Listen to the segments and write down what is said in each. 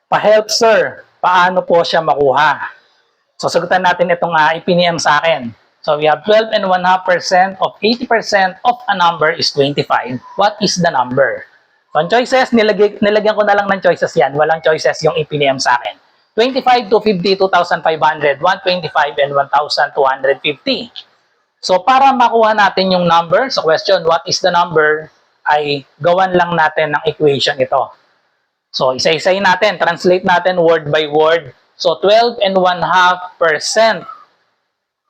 Pa-help sir, paano po siya makuha? So sagutan natin itong ipiniem sa akin. So we have 12.5% of 80% of a number is 25. What is the number? So ang choices, nilagyan ko na lang ng choices yan. Walang choices yung ipiniem sa akin. 25 to 50, 2,500, 125, and 1,250. So para makuha natin yung number sa question, what is the number, ay gawan lang natin ng equation ito. So isa-isayin natin, translate natin word by word. So 12.5%.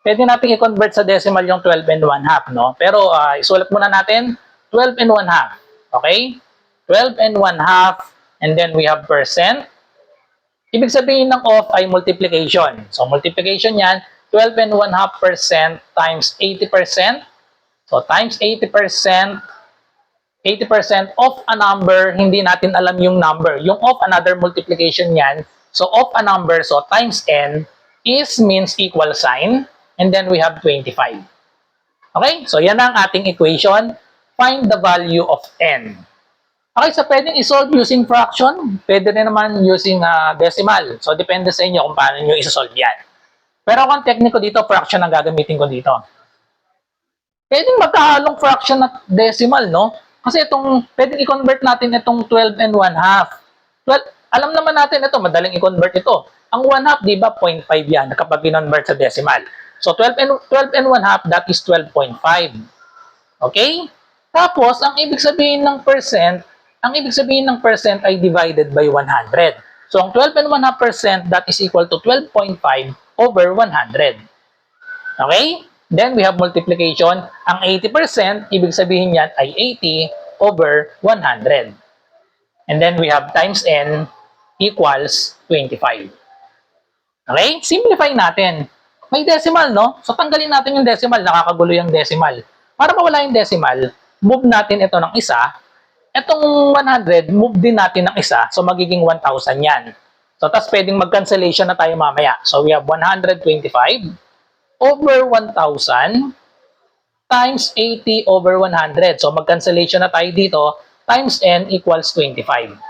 Pwede natin i-convert sa decimal yung 12.5, no? Pero isulat muna natin 12.5. Okay? 12.5, and then we have percent. Ibig sabihin ng of ay multiplication. So multiplication yan, 12.5% times 80%. So times 80%, 80% of a number, hindi natin alam yung number. Yung of another multiplication yan. So of a number, so times n is means equal sign. And then we have 25. Okay? So yan ang ating equation. Find the value of n. Okay, so pwedeng isolve using fraction. Pwede rin naman using decimal. So depende sa inyo kung paano nyo isosolve yan. Pero kung technique ko dito, fraction ang gagamitin ko dito. Pwedeng magkahalong fraction at decimal, no? Kasi pwedeng i-convert natin itong 12.5. 12, alam naman natin ito, madaling i-convert ito. Ang 1/2, di ba, 0.5 yan kapag i-convert sa decimal. So 12.5, that is 12.5. Okay? Tapos, ang ibig sabihin ng percent ay divided by 100. So, ang 12.5%, that is equal to 12.5 over 100. Okay? Then, we have multiplication. Ang 80%, ibig sabihin yan ay 80 over 100. And then, we have times n equals 25. Okay? Simplify natin. May decimal, no? So, tanggalin natin yung decimal. Nakakagulo yung decimal. Para mawala yung decimal, move natin ito ng isa. Itong 100, move din natin ng isa. So, magiging 1,000 yan. So, tapos pwedeng mag-cancellation na tayo mamaya. So, we have 125 over 1,000 times 80 over 100. So, mag-cancellation na tayo dito. Times n equals 25.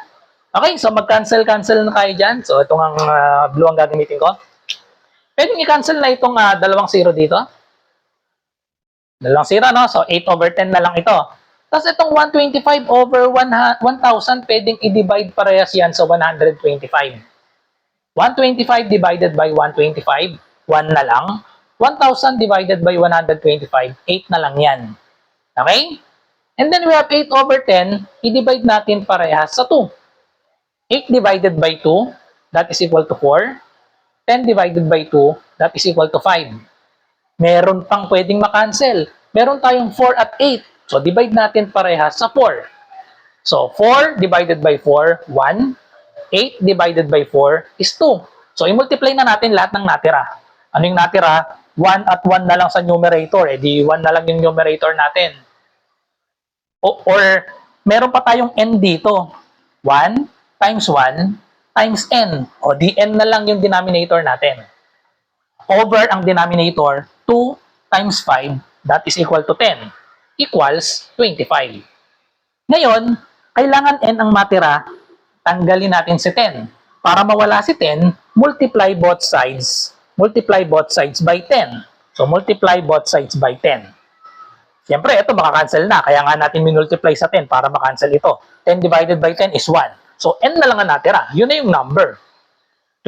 Okay, so mag-cancel na tayo dyan. So, itong ang blue ang gagamitin ko. Pwedeng i-cancel na itong dalawang zero dito. Dalawang zero, no? So, 8 over 10 na lang ito. Tapos itong 125 over 1,000, pwedeng i-divide parehas yan sa 125. 125 divided by 125, 1 na lang. 1,000 divided by 125, 8 na lang yan. Okay? And then we have 8 over 10, i-divide natin parehas sa 2. 8 divided by 2, that is equal to 4. 10 divided by 2, that is equal to 5. Meron pang pwedeng makancel. Meron tayong 4 at 8. So, divide natin parehas sa 4. So, 4 divided by 4, 1. 8 divided by 4 is 2. So, i-multiply na natin lahat ng natira. Ano yung natira? 1 at 1 na lang sa numerator. Eh, di 1 na lang yung numerator natin. Or meron pa tayong n dito. 1 times 1 times n. O, di n na lang yung denominator natin. Over ang denominator, 2 times 5, that is equal to 10. Equals 25. Ngayon, kailangan n ang matira, tanggalin natin si 10. Para mawala si 10, multiply both sides by 10. So, multiply both sides by 10. Siyempre, ito makakancel na, kaya nga natin minultiply sa 10 para makancel ito. 10 divided by 10 is 1. So, n na lang ang natira. Yun na yung number.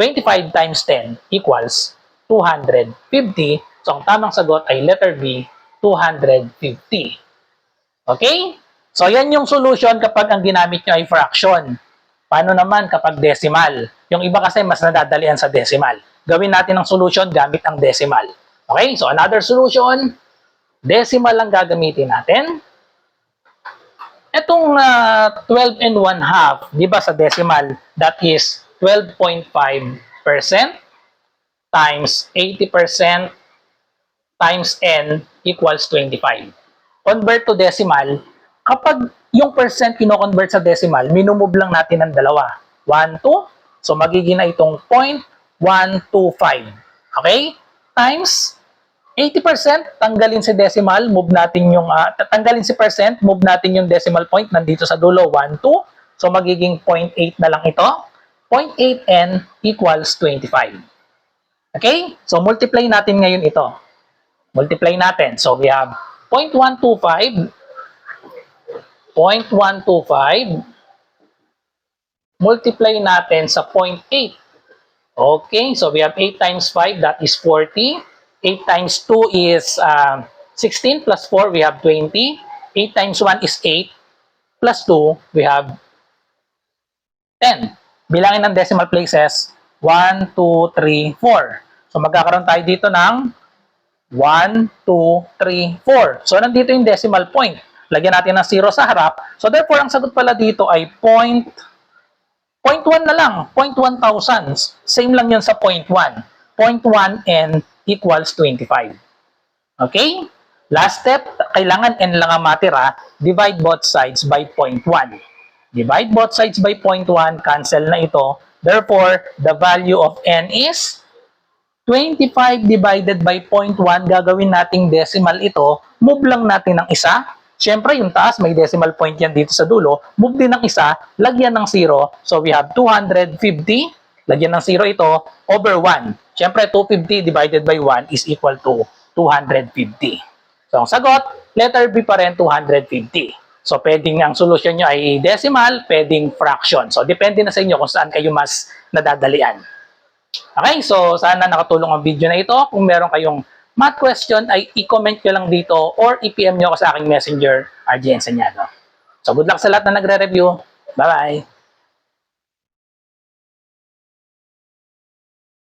25 times 10 equals 250. So, ang tamang sagot ay letter B, 250. Okay? So, yan yung solution kapag ang ginamit nyo ay fraction. Paano naman kapag decimal? Yung iba kasi mas nadadalian sa decimal. Gawin natin ang solution gamit ang decimal. Okay? So, another solution, decimal lang gagamitin natin. Itong 12.5, di ba sa decimal, that is 12.5% times 80% times n equals 25. Convert to decimal, kapag yung percent kino-convert sa decimal, minumove lang natin ng dalawa. 1, 2. So, magiging na itong 0.125. Okay? Times 80%, tanggalin si decimal, move natin yung, tanggalin si percent, move natin yung decimal point, nandito sa dulo, 1, 2. So, magiging 0.8 na lang ito. 0.8n equals 25. Okay? So, multiply natin ngayon ito. Multiply natin. So, we have 0.125 multiply natin sa 0.8. Okay, so we have 8 times 5, that is 40. 8 times 2 is 16 plus 4, we have 20. 8 times 1 is 8 plus 2, we have 10. Bilangin ng decimal places, 1, 2, 3, 4. So magkakaroon tayo dito ng 1, 2, 3, 4. So nandito yung decimal point. Lagyan natin ng 0 sa harap. So therefore, ang sagot pala dito ay 0.1 na lang. 0.1 thousandths. Same lang yun sa 0.1. 0.1 n equals 25. Okay? Last step, kailangan n lang ang matira. Divide both sides by 0.1. Divide both sides by 0.1. Cancel na ito. Therefore, the value of n is 25 divided by 0.1. Gagawin nating decimal ito. Move lang natin ng isa. Siyempre, yung taas, may decimal point yan dito sa dulo. Move din ng isa, lagyan ng 0. So, we have 250. Lagyan ng 0 ito, over 1. Siyempre, 250 divided by 1 is equal to 250. So, ang sagot, letter B pa rin, 250. So, pwedeng ang solusyon nyo ay decimal, pwedeng fraction. So, depende na sa inyo kung saan kayo mas nadadalian. Okay, so sana nakatulong ang video na ito. Kung meron kayong math question ay i-comment nyo lang dito or i-PM nyo ako sa aking messenger, RJ Enseñado. So good luck sa lahat na nagre-review. Bye-bye!